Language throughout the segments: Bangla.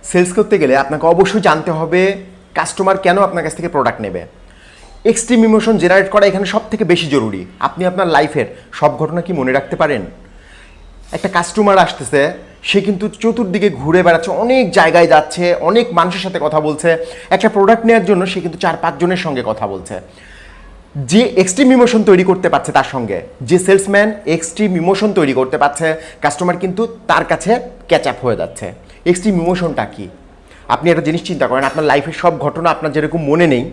সেলস করতে গেলে আপনাকে অবশ্যই জানতে হবে কাস্টমার কেন আপনার কাছ থেকে প্রোডাক্ট নেবে। এক্সট্রিম ইমোশন জেনারেট করা এখানে সব থেকে বেশি জরুরি। আপনি আপনার লাইফের সব ঘটনা কি মনে রাখতে পারেন? একটা কাস্টমার আসতেছে, সে কিন্তু চতুর্দিকে ঘুরে বেড়াচ্ছে, অনেক জায়গায় যাচ্ছে, অনেক মানুষের সাথে কথা বলছে, একটা প্রোডাক্ট নেওয়ার জন্য সে কিন্তু 4-5 জনের সঙ্গে কথা বলছে। যে এক্সট্রিম ইমোশন তৈরি করতে পারছে তার সঙ্গে, যে সেলসম্যান এক্সট্রিম ইমোশন তৈরি করতে পারছে, কাস্টমার কিন্তু তার কাছে ক্যাচ আপ হয়ে যাচ্ছে। এক্সট্রিম ইমোশনটা কি? আপনি একটা জিনিস চিন্তা করেন, আপনার লাইফের সব ঘটনা আপনার যেরকম মনে নেই,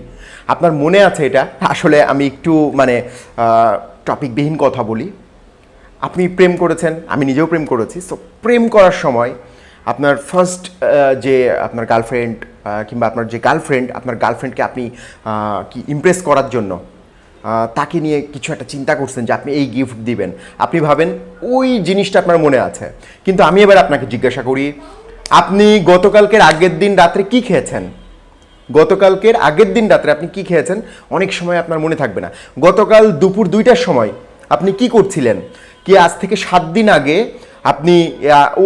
আপনার মনে আছে এটা। আসলে আমি একটু মানে টপিকবিহীন কথা বলি। আপনি প্রেম করেছেন, আমি নিজেও প্রেম করেছি। সো প্রেম করার সময় আপনার ফার্স্ট যে আপনার গার্লফ্রেন্ড কিংবা আপনার যে গার্লফ্রেন্ড, আপনার গার্লফ্রেন্ডকে আপনি কি ইমপ্রেস করার জন্য তাকে নিয়ে কিছু একটা চিন্তা করছেন যে আপনি এই গিফট দিবেন, আপনি ভাবেন ওই জিনিসটা আপনার মনে আছে। কিন্তু আমি এবার আপনাকে জিজ্ঞাসা করি, আপনি গতকালকের আগের দিন রাত্রে কি খেয়েছেন? গতকালকের আগের দিন রাত্রে আপনি কি খেয়েছেন অনেক সময় আপনার মনে থাকবে না। গতকাল দুপুর 2টার সময় আপনি কি করছিলেন? কি আজ থেকে 7 দিন আগে আপনি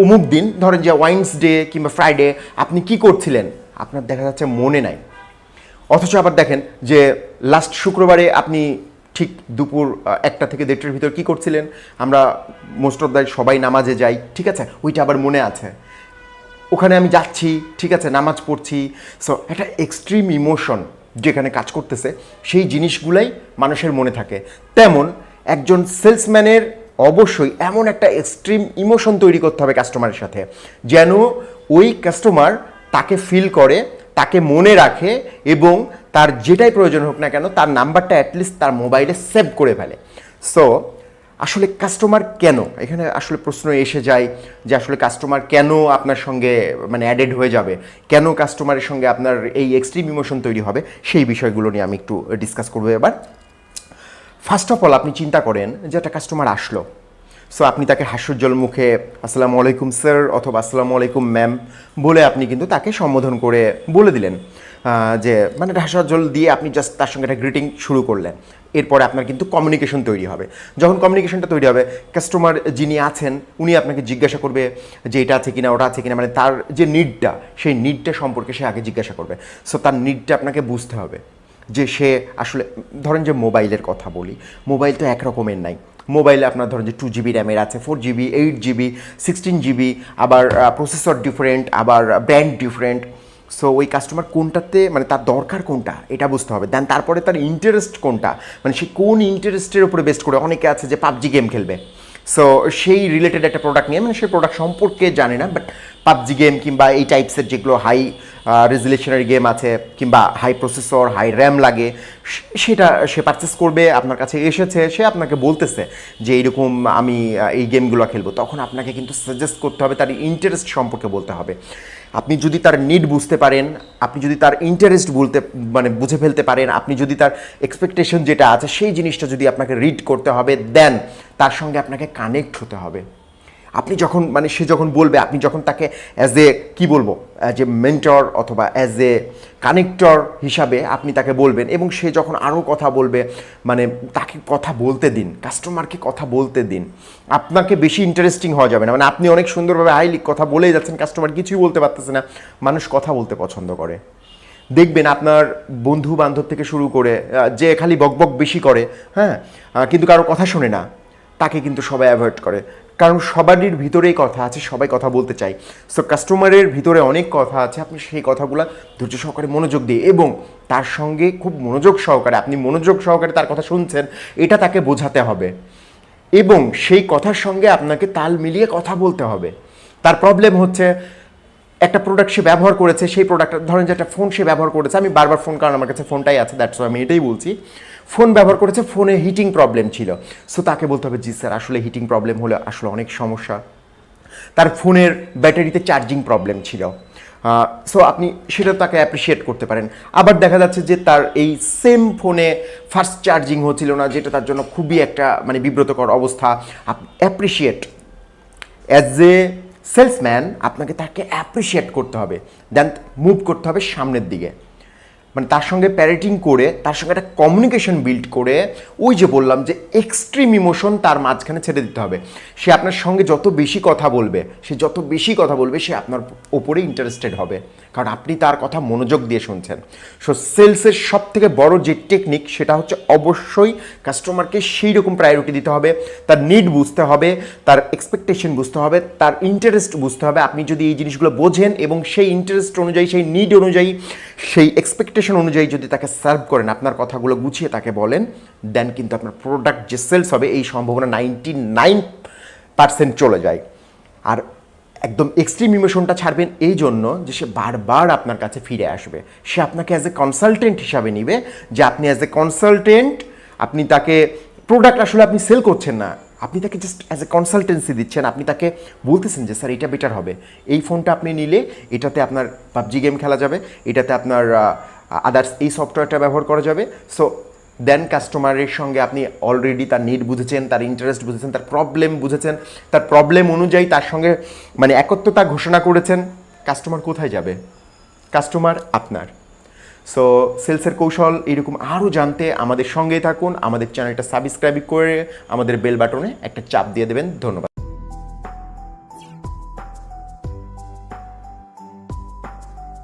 অমুক দিন, ধরেন যে ওয়েডনেসডে কিংবা ফ্রাইডে, আপনি কি করছিলেন আপনার দেখা যাচ্ছে মনে নাই। অথচ আবার দেখেন যে লাস্ট শুক্রবারে আপনি ঠিক দুপুর 1টা থেকে 1:30টার ভিতর কী করছিলেন? আমরা মোস্ট অফ দ্য সবাই নামাজে যাই, ঠিক আছে, ওইটা আবার মনে আছে। ওখানে আমি যাচ্ছি, ঠিক আছে, নামাজ পড়ছি। সো একটা এক্সট্রিম ইমোশন যেখানে কাজ করতেছে, সেই জিনিসগুলাই মানুষের মনে থাকে। তেমন একজন সেলসম্যানের অবশ্যই এমন একটা এক্সট্রিম ইমোশন তৈরি করতে হবে কাস্টমারের সাথে, যেন ওই কাস্টমার তাকে ফিল করে, তাকে মনে রাখে এবং তার যেটাই প্রয়োজন হোক না কেন তার নাম্বারটা অ্যাটলিস্ট তার মোবাইলে সেভ করে ফেলে। সো আসলে কাস্টমার কেন, এখানে আসলে প্রশ্ন এসে যায় যে আসলে কাস্টমার কেন আপনার সঙ্গে মানে অ্যাডেড হয়ে যাবে, কেন কাস্টমারের সঙ্গে আপনার এই এক্সট্রিম ইমোশন তৈরি হবে, সেই বিষয়গুলো নিয়ে আমি একটু ডিসকাস করবো এবার। ফার্স্ট অফ অল আপনি চিন্তা করেন যে একটা কাস্টমার আসলো, সো আপনি তাকে হাস্যোজ্জ্বল মুখে আসসালামু আলাইকুম স্যার অথবা আসসালামু আলাইকুম ম্যাম বলে আপনি কিন্তু তাকে সম্বোধন করে বলে দিলেন যে মানে হাস্যোজ্জ্বল দিয়ে আপনি জাস্ট তার সঙ্গে একটা গ্রিটিং শুরু করলেন। এরপরে আপনার কিন্তু কমিউনিকেশন তৈরি হবে। যখন কমিউনিকেশনটা তৈরি হবে, কাস্টমার যিনি আছেন উনি আপনাকে জিজ্ঞাসা করবে যে এটা আছে কিনা, ওটা আছে কিনা, মানে তার যে নিডটা, সেই নিডটা সম্পর্কে সে আগে জিজ্ঞাসা করবে। সো তার নিডটা আপনাকে বুঝতে হবে যে সে আসলে, ধরেন যে মোবাইলের কথা বলি, মোবাইল তো এক রকমের নাই। মোবাইলে আপনার ধরেন যে 2GB র্যামের আছে, 4GB, 8GB, 16GB, আবার প্রসেসর ডিফারেন্ট, আবার ব্র্যান্ড ডিফারেন্ট। সো ওই কাস্টমার কোনটাতে মানে তার দরকার কোনটা এটা বুঝতে হবে। দেন তারপরে তার ইন্টারেস্ট কোনটা, মানে সে কোন ইন্টারেস্টের উপরে বেস্ট করে। অনেকে আছে যে পাবজি গেম খেলবে, সো সেই রিলেটেড একটা প্রোডাক্ট নিয়ে, মানে সেই প্রোডাক্ট সম্পর্কে জানে না, বাট পাবজি গেম কিংবা এই টাইপসের যেগুলো হাই রেজুলেশনারি গেম আছে কিংবা হাই প্রসেসর, হাই র্যাম লাগে, সেটা সে পারচেস করবে। আপনার কাছে এসেছে, সে আপনাকে বলতেছে যে এইরকম আমি এই গেমগুলো খেলবো, তখন আপনাকে কিন্তু সাজেস্ট করতে হবে, তার ইন্টারেস্ট সম্পর্কে বলতে হবে। আপনি যদি তার নিড বুঝতে পারেন, আপনি যদি তার ইন্টারেস্ট মানে বুঝে ফেলতে পারেন, আপনি যদি তার এক্সপেকটেশন যেটা আছে সেই জিনিসটা যদি আপনাকে রিড করতে হবে, দেন তার সঙ্গে আপনাকে কানেক্ট হতে হবে। আপনি যখন মানে সে যখন বলবে, আপনি যখন তাকে অ্যাজ এ কী বলবো, অ্যাজ এ মেন্টর অথবা অ্যাজ এ কানেক্টর হিসাবে আপনি তাকে বলবেন, এবং সে যখন আরও কথা বলবে, মানে তাকে কথা বলতে দিন, কাস্টমারকে কথা বলতে দিন। আপনাকে বেশি ইন্টারেস্টিং হওয়া যাবে না, মানে আপনি অনেক সুন্দরভাবে হাইলি কথা বলেই যাচ্ছেন, কাস্টমার কিছুই বলতে পারতেছে না। মানুষ কথা বলতে পছন্দ করে। দেখবেন আপনার বন্ধু বান্ধব থেকে শুরু করে যে খালি বকবক বেশি করে, হ্যাঁ, কিন্তু কারো কথা শোনে না, তাকে কিন্তু সবাই অ্যাভয়েড করে। কারণ সবারই ভিতরেই কথা আছে, সবাই কথা বলতে চায়। সো কাস্টমারের ভিতরে অনেক কথা আছে, আপনি সেই কথাগুলো ধৈর্য সহকারে মনোযোগ দিয়ে এবং তার সঙ্গে খুব মনোযোগ সহকারে, আপনি মনোযোগ সহকারে তার কথা শুনছেন এটা তাকে বোঝাতে হবে, এবং সেই কথার সঙ্গে আপনাকে তাল মিলিয়ে কথা বলতে হবে। তার প্রবলেম হচ্ছে একটা প্রোডাক্ট সে ব্যবহার করেছে, সেই প্রোডাক্টটা ধরেন যে একটা ফোন সে ব্যবহার করেছে, আমি বারবার ফোন, কারণ আমার কাছে ফোনটাই আছে, দ্যাটস আমি এটাই বলছি। ফোন ব্যবহার করেছে, ফোনে হিটিং প্রবলেম ছিল। সো তাকে বলতে হবে জি স্যার, আসলে হিটিং প্রবলেম হলে আসলে অনেক সমস্যা। তার ফোনের ব্যাটারিতে চার্জিং প্রবলেম ছিল। সো আপনি সেটা তাকে অ্যাপ্রিসিয়েট করতে পারেন। আবার দেখা যাচ্ছে যে তার এই সেম ফোনে ফাস্ট চার্জিং হচ্ছিল না, যেটা তার জন্য খুবই একটা মানে বিব্রতকর অবস্থা। আপনি অ্যাপ্রিসিয়েট, অ্যাজ এ সেলসম্যান আপনাকে তাকে অ্যাপ্রিসিয়েট করতে হবে, দেন মুভ করতে হবে সামনের দিকে। মানে তার সঙ্গে প্যারেটিং করে, তার সঙ্গে একটা কমিউনিকেশন বিল্ড করে, ওই যে বললাম যে এক্সট্রিম ইমোশন তার মাঝখানে ছেড়ে দিতে হবে। সে আপনার সঙ্গে যত বেশি কথা বলবে, সে আপনার ওপরে ইন্টারেস্টেড হবে, কারণ আপনি তার কথা মনোযোগ দিয়ে শুনছেন। সো সেলসের সব থেকে বড় যে টেকনিক, সেটা হচ্ছে অবশ্যই কাস্টমারকে সেই রকম প্রায়োরিটি দিতে হবে, তার নিড বুঝতে হবে, তার এক্সপেকটেশন বুঝতে হবে, তার ইন্টারেস্ট বুঝতে হবে। আপনি যদি এই জিনিসগুলো বোঝেন এবং সেই ইন্টারেস্ট অনুযায়ী, সেই নিড অনুযায়ী, সেই এক্সপেকটেশন অনুযায়ী যদি তাকে সার্ভ করেন, আপনার কথাগুলো গুছিয়ে তাকে বলেন, দেন কিন্তু আপনার প্রোডাক্ট যে সেলস হবে এই সম্ভাবনা 99% চলে যায়। আর একদম এক্সট্রিম ইমোশনটা ছাড়বেন এই জন্য যে সে বারবার আপনার কাছে ফিরে আসবে, সে আপনাকে অ্যাজ এ কনসালটেন্ট হিসাবে নিবে, যে আপনি অ্যাজ এ কনসালটেন্ট, আপনি তাকে প্রোডাক্ট আসলে আপনি সেল করছেন না, আপনি তাকে জাস্ট অ্যাজ এ কনসালটেন্সি দিচ্ছেন। আপনি তাকে বলতেছেন যে স্যার এটা বেটার হবে, এই ফোনটা আপনি নিলে এটাতে আপনার পাবজি গেম খেলা যাবে, এটাতে আপনার আদার্স এই সফটওয়্যারটা ব্যবহার করা যাবে। সো দেন কাস্টমারের সঙ্গে আপনি অলরেডি তার নিড বুঝেছেন, তার ইন্টারেস্ট বুঝেছেন, তার প্রবলেম বুঝেছেন, তার প্রবলেম অনুযায়ী তার সঙ্গে মানে একত্রতা ঘোষণা করেছেন। কাস্টমার কোথায় যাবে? কাস্টমার আপনার। সো সেলসের কৌশল এরকম আরও জানতে আমাদের সঙ্গেই থাকুন, আমাদের চ্যানেলটা সাবস্ক্রাইব করে আমাদের বেল বাটনে একটা চাপ দিয়ে দেবেন। ধন্যবাদ।